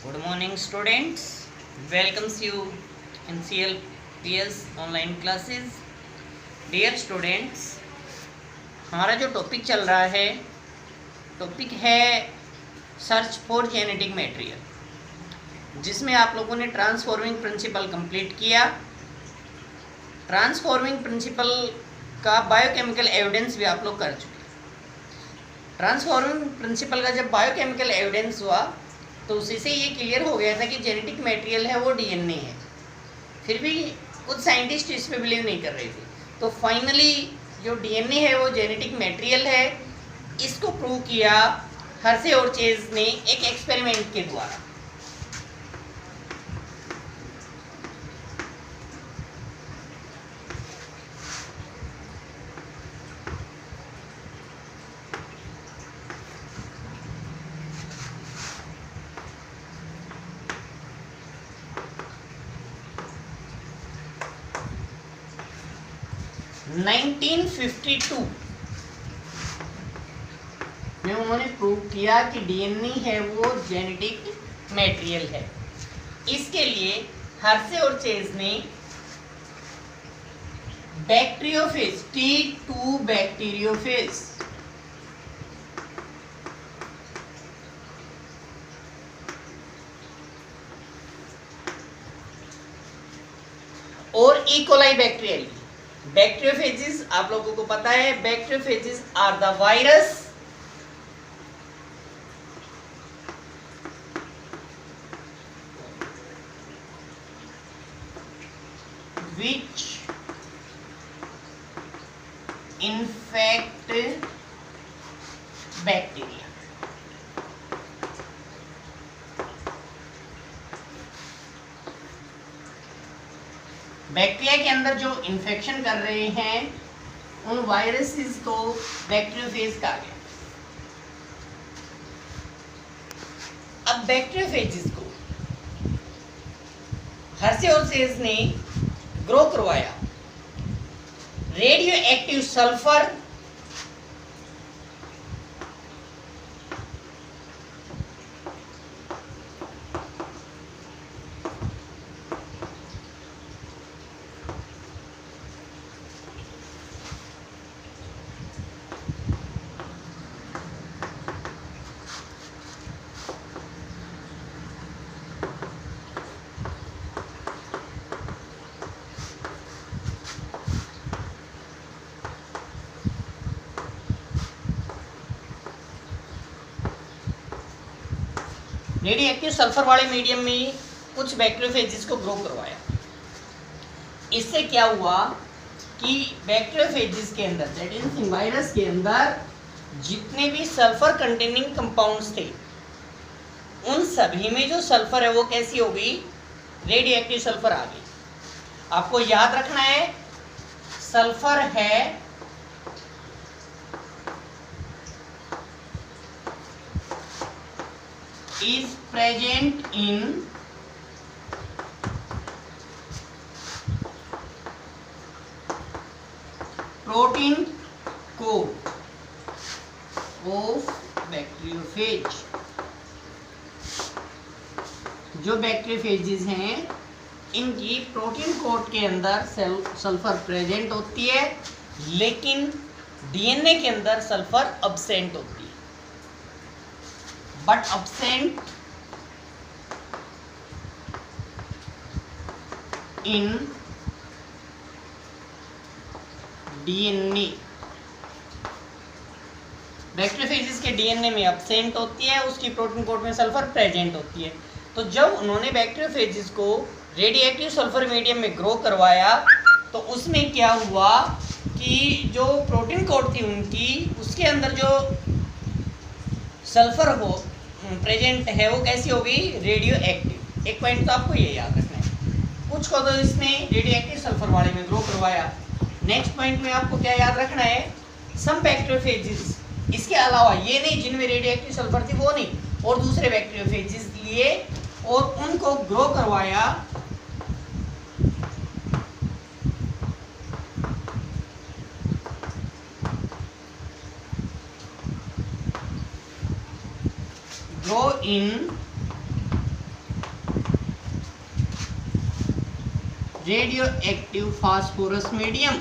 Good morning, students. Welcomes you in CLPS online classes. Dear students, हमारा जो topic चल रहा है टॉपिक है सर्च फॉर जेनेटिक मटेरियल, जिसमें आप लोगों ने ट्रांसफॉर्मिंग प्रिंसिपल कंप्लीट किया। ट्रांसफॉर्मिंग प्रिंसिपल का बायोकेमिकल एविडेंस भी आप लोग कर चुके। ट्रांसफॉर्मिंग प्रिंसिपल का जब बायोकेमिकल एविडेंस हुआ तो उसी से ये क्लियर हो गया था कि जेनेटिक मटेरियल है वो डीएनए है। फिर भी कुछ साइंटिस्ट इस पे बिलीव नहीं कर रहे थे, तो फाइनली जो डीएनए है वो जेनेटिक मटेरियल है, इसको प्रूव किया हर्शे और चेज ने एक एक्सपेरिमेंट के द्वारा। में उन्होंने प्रूव किया कि डीएनए है वो जेनेटिक मटेरियल है। इसके लिए हर्शे और चेज ने बैक्टीरियोफेज T2 बैक्टीरियोफेज और इकोलाई बैक्टीरियल बैक्टीरियोफेजेस, आप लोगों को पता है bacteriophages are the virus which infect bacteria। Bacteria के अंदर जो इन्फेक्शन कर रहे हैं उन वायरसेस को बैक्टीरियोफेज कहा गया। अब बैक्टीरियोफेजेस को हर्शे और चेज ने ग्रो करवाया। Radio active sulphur radio active sulphur वाले मीडियम में कुछ बैक्टीरियोफेजेस को ग्रो करवाया। इससे क्या हुआ कि बैक्टीरियोफेजेस के अंदर दैट इज वायरस के अंदर जितने भी सल्फर कंटेनिंग कंपाउंड्स थे उन सभी में जो सल्फर है वो कैसी हो गई, रेडियो एक्टिव सल्फर आ गई। आपको याद रखना है सल्फर है is present in protein coat of bacteriophage। जो बैक्टीरियोफेजेस हैं इनकी प्रोटीन कोट के अंदर सल्फर प्रेजेंट होती है, लेकिन डीएनए के अंदर सल्फर अब्सेंट होती है। but absent in DNA। Bacteriophages के डीएनए में अब्सेंट होती है, उसकी प्रोटीन कोट में सल्फर प्रेजेंट होती है। तो जब उन्होंने बैक्टीरियोफेजेस को रेडियोएक्टिव सल्फर मीडियम में ग्रो करवाया तो उसमें क्या हुआ कि जो प्रोटीन कोट थी उनकी, उसके अंदर जो सल्फर हो प्रेजेंट है वो कैसी होगी, रेडियो एक्टिव। एक पॉइंट तो आपको ये याद रखना है। कुछ को तो इसने रेडियो एक्टिव सल्फर वाले में ग्रो करवाया। नेक्स्ट पॉइंट में आपको क्या याद रखना है, सम बैक्टीरियोफेजेस, इसके अलावा ये नहीं जिनमें रेडियो एक्टिव सल्फर थी वो नहीं, और दूसरे बैक्टीरियोफेजेस लिए और उनको ग्रो करवाया grow in radio active phosphorus medium.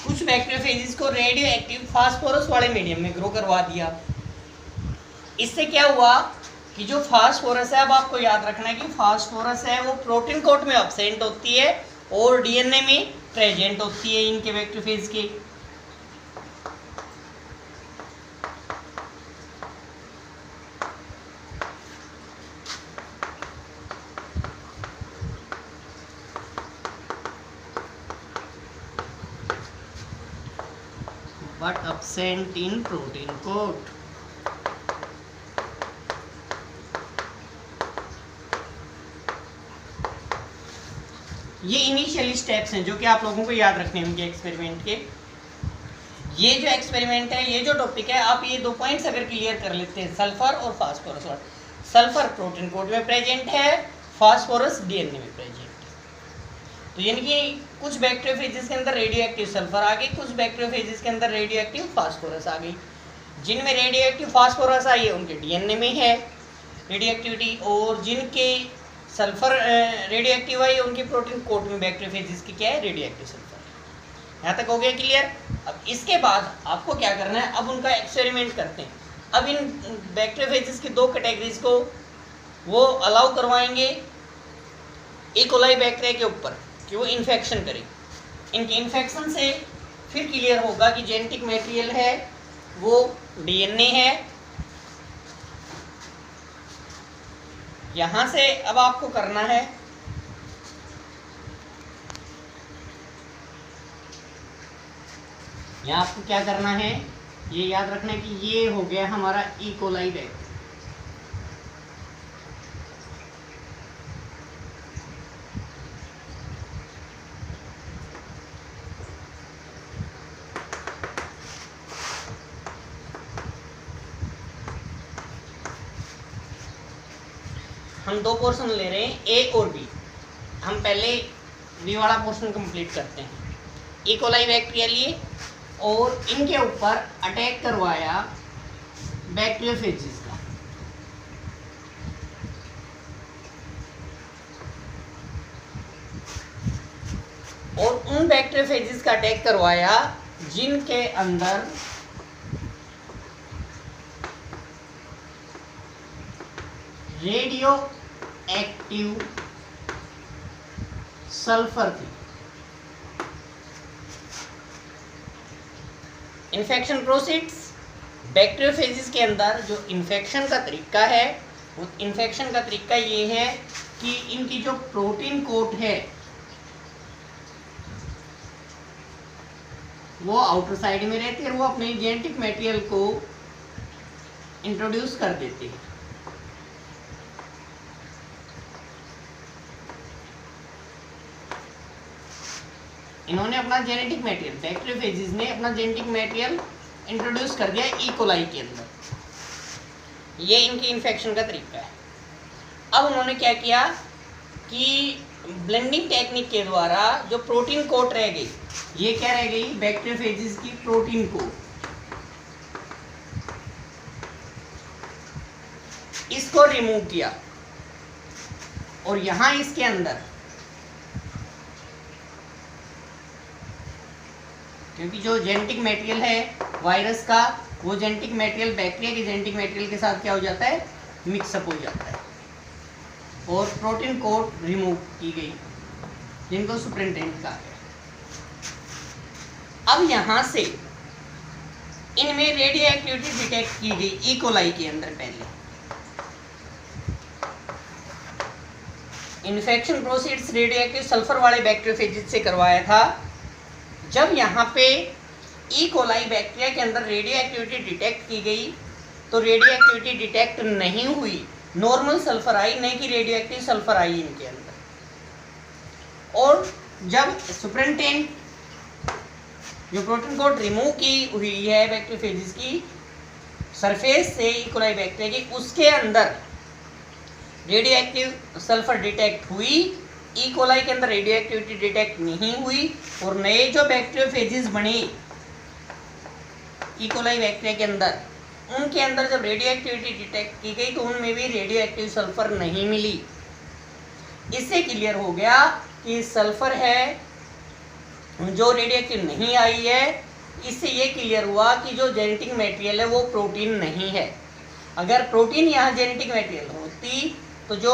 कुछ बैक्टीरियोफेजेस को रेडियो एक्टिव फास्फोरस वाले मीडियम में ग्रो करवा दिया। इससे क्या हुआ कि जो फास्फोरस है, अब आपको याद रखना है कि फास्फोरस है वो प्रोटीन कोट में एब्सेंट होती है और डीएनए में प्रेजेंट होती है इनके बैक्टीरियोफेज के। But absent in protein coat. ये इनिशियल स्टेप्स हैं जो कि आप लोगों को याद रखने होंगे एक्सपेरिमेंट के। ये जो एक्सपेरिमेंट है, ये जो टॉपिक है, आप ये 2 पॉइंट्स अगर क्लियर कर लेते हैं, सल्फर और फास्फोरस। और सल्फर प्रोटीन कोट में प्रेजेंट है, फास्फोरस डीएनए में प्रेजेंट है। तो यानी कि कुछ बैक्टीरियोफेजेस के अंदर रेडियो एक्टिव सल्फर आ गई, कुछ बैक्टीरियोफेजेस के अंदर रेडियो एक्टिव फास्फोरस आ गई। जिनमें रेडियो एक्टिव फास्फोरस आई है उनके डीएनए में है रेडियो एक्टिविटी, और जिनके सल्फर रेडियो एक्टिव आई उनके प्रोटीन कोट में बैक्टीरियोफेजेस की क्या है, रेडियो एक्टिव सल्फर। यहाँ तक हो गया क्लियर। अब इसके बाद आपको क्या करना है, अब उनका एक्सपेरिमेंट करते हैं। अब इन बैक्टीरियोफेजेस की 2 कैटेगरीज को वो अलाउ करवाएंगे ई कोलाई बैक्टीरिया के ऊपर कि वो इन्फेक्शन करें। इनके इन्फेक्शन से फिर क्लियर होगा कि जेनेटिक मटेरियल है वो डीएनए है। यहाँ से अब आपको करना है, यहाँ आपको क्या करना है, ये याद रखना है कि ये हो गया हमारा ई कोलाई बैक्टीरिया। हम 2 पोर्शन ले रहे हैं, ए और बी। हम पहले बी वाला पोर्शन कंप्लीट करते हैं। ई कोलाई बैक्टीरिया लिए और इनके ऊपर अटैक करवाया बैक्टीरियोफेजेस का। और उन बैक्टीरियोफेजेस का अटैक करवाया जिनके अंदर रेडियो एक्टिव सल्फर थी। Infection proceeds. बैक्टीरियोफेजेस के अंदर जो इन्फेक्शन का तरीका है, वो इन्फेक्शन का तरीका ये है कि इनकी जो प्रोटीन कोट है वो आउटर साइड में रहती है और वो अपने जेनेटिक मटेरियल को इंट्रोड्यूस कर देती है। इन्होंने अपना जेनेटिक मटेरियल, बैक्टीरियोफेजेस ने अपना जेनेटिक मटेरियल इंट्रोड्यूस कर दिया ई कोलाई के अंदर। ये इनकी इन्फेक्शन का तरीका है। अब उन्होंने क्या किया कि ब्लेंडिंग टेक्निक के द्वारा जो प्रोटीन कोट रह गई, ये क्या रह गई, बैक्टीरियोफेजेस की प्रोटीन कोट, इसको रिमूव किया और यहां इसके अंदर, क्योंकि जो जेनेटिक मटेरियल है वायरस का, वो जेनेटिक मटेरियल बैक्टीरिया के जेनेटिक मटेरियल के साथ क्या हो जाता है, मिक्सअप हो जाता है और प्रोटीन कोट रिमूव की गई, जिनको सुपरिटेंडेंट कहा गया। अब यहां से इनमें रेडियो एक्टिविटी डिटेक्ट की गई ई कोलाई के अंदर। पहले infection proceeds radio active sulphur वाले बैक्टीरियोफेजेस से करवाया था। जब यहाँ पे ई कोलाई बैक्टीरिया के अंदर रेडियो एक्टिविटी डिटेक्ट की गई तो रेडियो एक्टिविटी डिटेक्ट नहीं हुई, नॉर्मल सल्फर आई, नहीं कि रेडियो एक्टिव सल्फर आई इनके अंदर। और जब सुपरिटेंडेंट जो प्रोटीन कोट रिमूव की हुई है बैक्टीरियोफेजेस की सरफेस से ई कोलाई बैक्टीरिया की, उसके अंदर रेडियो एक्टिव सल्फर डिटेक्ट हुई, ई कोलाई के अंदर रेडियो एक्टिविटी डिटेक्ट नहीं हुई, और नए जो बैक्टीरियोफेजेस बने ई कोलाई बैक्टीरिया के अंदर, उनके अंदर जब रेडियो एक्टिविटी डिटेक्ट की गई तो उनमें भी रेडियो एक्टिव सल्फर नहीं मिली। इससे क्लियर हो गया कि सल्फर है जो रेडियो एक्टिव नहीं आई है। इससे ये क्लियर हुआ कि जो जेनेटिक मटेरियल है वो प्रोटीन नहीं है। अगर प्रोटीन यहाँ जेनेटिक मटेरियल होती तो जो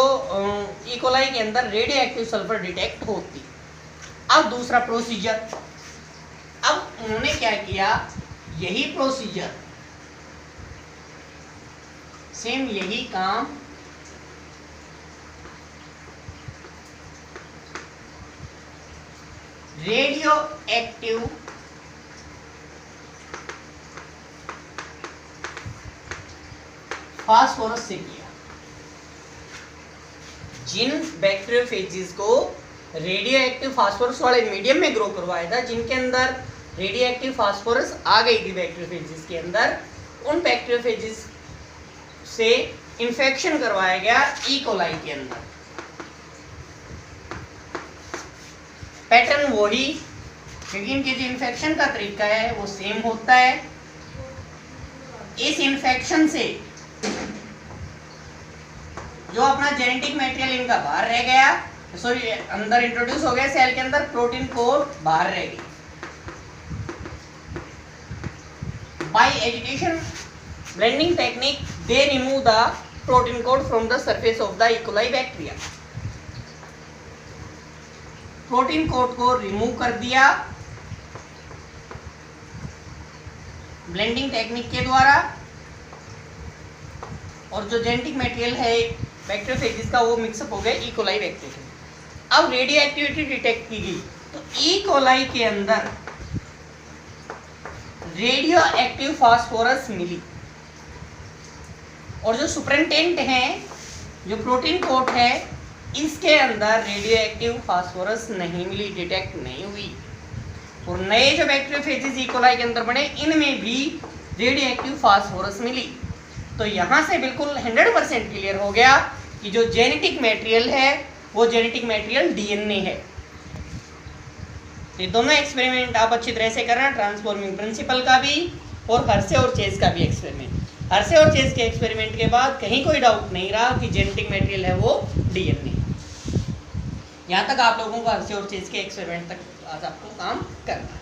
ई कोलाई के अंदर रेडियो एक्टिव सल्फर डिटेक्ट होती। अब दूसरा प्रोसीजर, अब उन्होंने क्या किया, यही प्रोसीजर, सेम यही काम रेडियो एक्टिव फास्फोरस से किया। जिन बैक्टीरियोफेजेस को रेडियो एक्टिव फास्फोरस वाले मीडियम में ग्रो करवाया था, जिनके अंदर रेडियो एक्टिव फास्फोरस आ गई थी बैक्टीरियोफेजेस के अंदर, उन बैक्टीरियोफेजेस से इन्फेक्शन करवाया गया ई कोलाई के अंदर। पैटर्न वही, लेकिन कि जो इन्फेक्शन का तरीका है वो सेम होता है। इस इन्फेक्शन से जो अपना जेनेटिक मटेरियल इनका बाहर रह गया, सॉरी अंदर इंट्रोड्यूस हो गया सेल के अंदर, प्रोटीन कोड बाहर रह गई। By agitation blending technique they remove the protein code from the surface of the E coli bacteria. Protein code को रिमूव कर दिया ब्लेंडिंग टेक्निक के द्वारा, और जो जेनेटिक मटेरियल है बैक्टीरियोफेजेस का वो मिक्सअप हो गया ई कोलाई बैक्टीरिया। अब रेडियो एक्टिविटी डिटेक्ट की गई तो ई कोलाई के अंदर रेडियो एक्टिव फास्फोरस मिली, और जो सुपरिटेंडेंट है, जो प्रोटीन कोट है, इसके अंदर रेडियो एक्टिव फास्फोरस नहीं मिली, डिटेक्ट नहीं हुई। और नए जो बैक्टीरियोफेजेस ई कोलाई के अंदर बने, इनमें भी रेडियो एक्टिव फास्फोरस मिली। तो यहाँ से बिल्कुल 100% क्लियर हो गया कि जो जेनेटिक मटेरियल है वो जेनेटिक मटेरियल डीएनए है। ये दोनों एक्सपेरिमेंट आप अच्छी तरह से करना, ट्रांसफॉर्मिंग प्रिंसिपल का भी और हर्शे और चेज का भी एक्सपेरिमेंट। हर्शे और चेज के एक्सपेरिमेंट के बाद कहीं कोई डाउट नहीं रहा कि जेनेटिक मटेरियल है वो डीएनए। यहाँ तक आप लोगों को हर्शे और चेज के एक्सपेरिमेंट तक आज आपको काम करना है।